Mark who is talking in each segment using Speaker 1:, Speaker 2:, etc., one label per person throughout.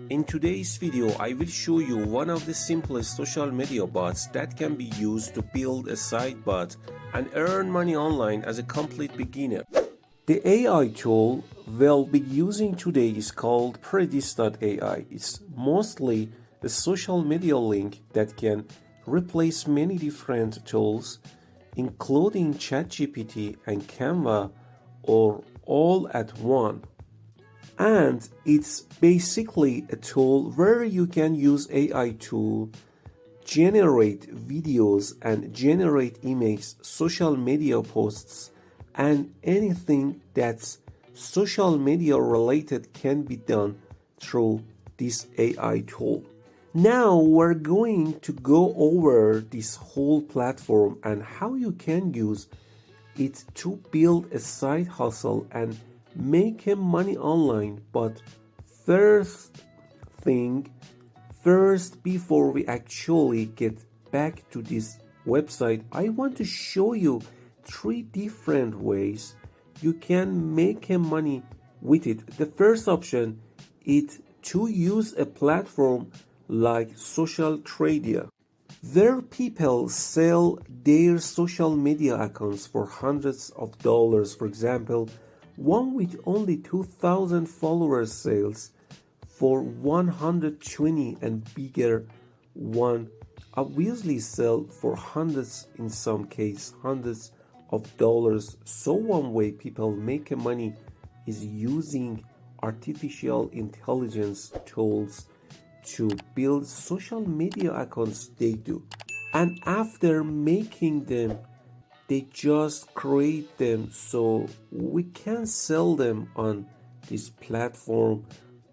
Speaker 1: In today's video, I will show you one of the simplest social media bots that can be used to build a side bot and earn money online as a complete beginner. The AI tool we'll be using today is called Predis.ai. It's mostly a social media link that can replace many different tools, including ChatGPT and Canva, or all at one. And it's basically a tool where you can use AI to generate videos and generate images, social media posts, and anything that's social media related can be done through this AI tool. Now we're going to go over this whole platform and how you can use it to build a side hustle and make money online. But first, before we actually get back to this website, I want to show you 3 different ways you can make money with it. The first option is to use a platform like Social Tradia, where people sell their social media accounts for hundreds of dollars. For example, one with only 2,000 followers sells for 120, and bigger one obviously sell for hundreds, in some cases hundreds of dollars. So one way people make money is using artificial intelligence tools to build social media accounts they do, and after making them they just create them so we can sell them on this platform.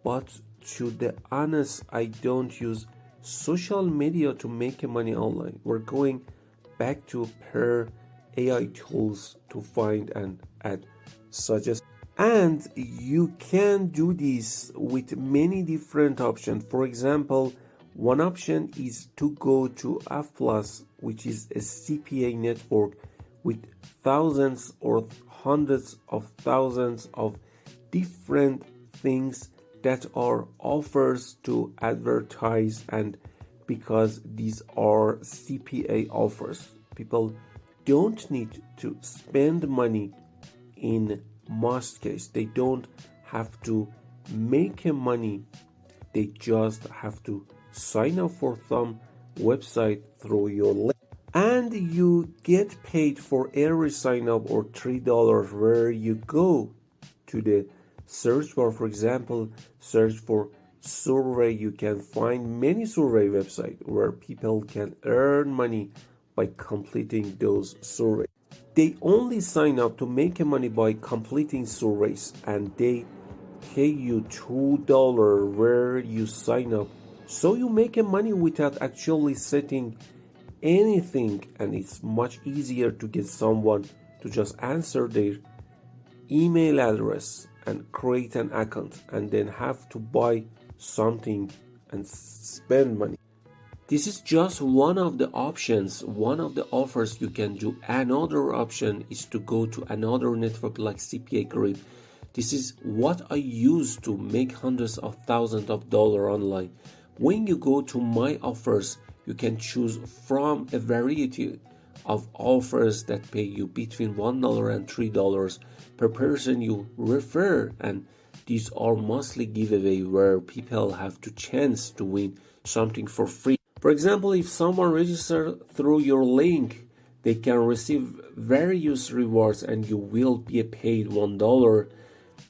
Speaker 1: But to the honest, I don't use social media to make money online. We're going back to per AI tools to find and add suggest. And you can do this with many different options. For example, one option is to go to F+, which is a CPA network with thousands or hundreds of thousands of different things that are offers to advertise. And because these are CPA offers, people don't need to spend money. In most case, they don't have to make money, they just have to sign up for some website through your link, and you get paid for every sign up, or $3 where you go to the search bar. For example, search for survey. You can find many survey websites where people can earn money by completing those surveys. They only sign up to make money by completing surveys, and they pay you $2 where you sign up, so you make money without actually setting anything. And it's much easier to get someone to just answer their email address and create an account, and then have to buy something and spend money. This is just one of the options, one of the offers you can do. Another option is to go to another network like CPA Grip. This is what I use to make hundreds of thousands of dollars online. When you go to my offers, you can choose from a variety of offers that pay you between $1 and $3 per person you refer, and these are mostly giveaway where people have the chance to win something for free. For example, if someone registers through your link, they can receive various rewards, and you will be paid $1,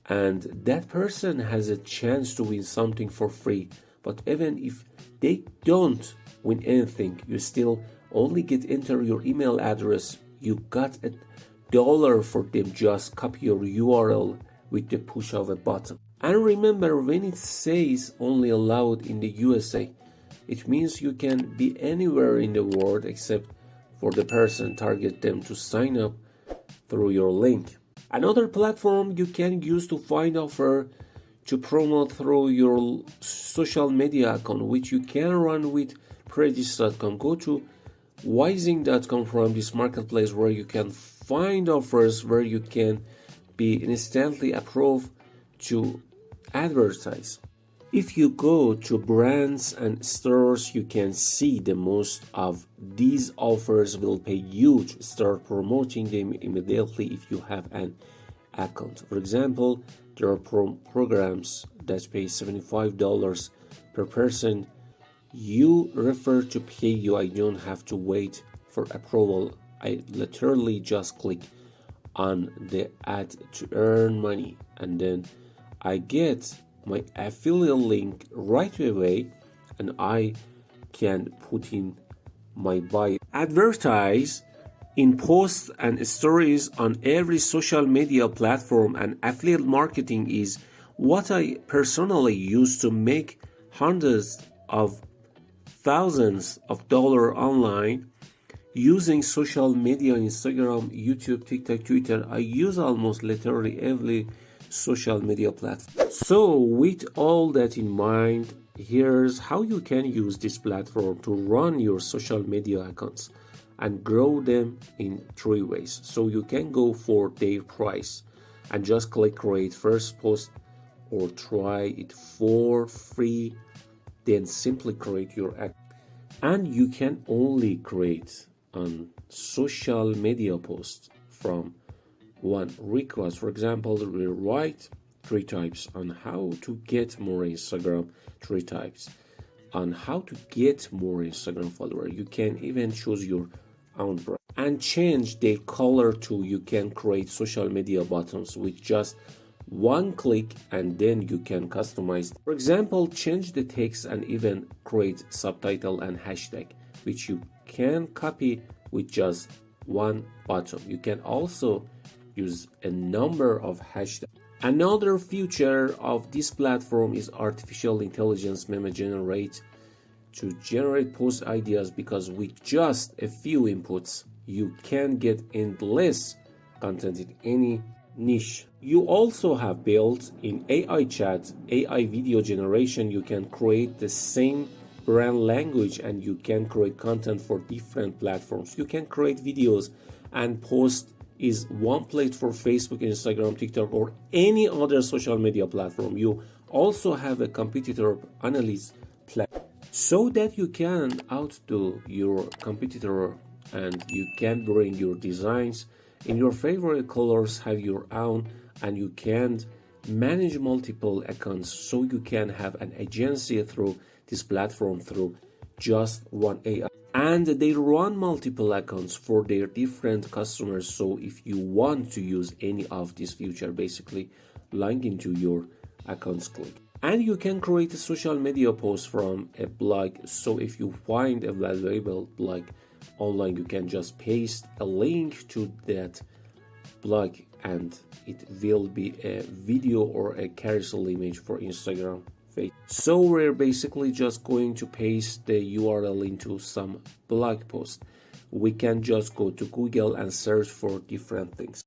Speaker 1: and that person has a chance to win something for free. But even if they don't win anything, you still only get enter your email address. You got $1 for them. Just copy your URL with the push of a button. And remember, when it says only allowed in the USA, it means you can be anywhere in the world except for the person target them to sign up through your link. Another platform you can use to find offer to promote through your social media account, which you can run with Predis.com. Go to Wising.com from this marketplace where you can find offers where you can be instantly approved to advertise. If you go to brands and stores, you can see the most of these offers will pay you to start promoting them immediately if you have an account. For example, there are programs that pay $75 per person. You refer to pay you. I don't have to wait for approval. I literally just click on the ad to earn money, and then I get my affiliate link right away, and I can put in my buy. Advertise in posts and stories on every social media platform, and affiliate marketing is what I personally use to make hundreds of thousands of dollars online using social media: Instagram, YouTube, TikTok, Twitter. I use almost literally every social media platform. So with all that in mind, here's how you can use this platform to run your social media accounts and grow them in 3 ways. So you can go for their price and just click create first post, or try it for free, then simply create your account. And you can only create on social media posts from one request. For example, we write 3 types on how to get more Instagram, 3 types on how to get more Instagram followers. You can even choose your own brand and change the color to. You can create social media buttons with just one click, and then you can customize. For example, change the text and even create subtitle and hashtag, which you can copy with just one button. You can also use a number of hashtags. Another feature of this platform is artificial intelligence meme generate to generate post ideas, because with just a few inputs you can get endless content in any niche. You also have built in AI chat, AI video generation. You can create the same brand language and you can create content for different platforms. You can create videos and post is one place for Facebook, Instagram, TikTok, or any other social media platform. You also have a competitor analysis platform so that you can outdo your competitor and you can bring your designs in your favorite colors, have your own, and you can manage multiple accounts, so you can have an agency through this platform through just one AI. And they run multiple accounts for their different customers. So if you want to use any of this feature, basically log into your accounts, click. And you can create a social media post from a blog. So if you find a valuable blog online, you can just paste a link to that blog and it will be a video or a carousel image for Instagram. So we're basically just going to paste the URL into some blog post. We can just go to Google and search for different things.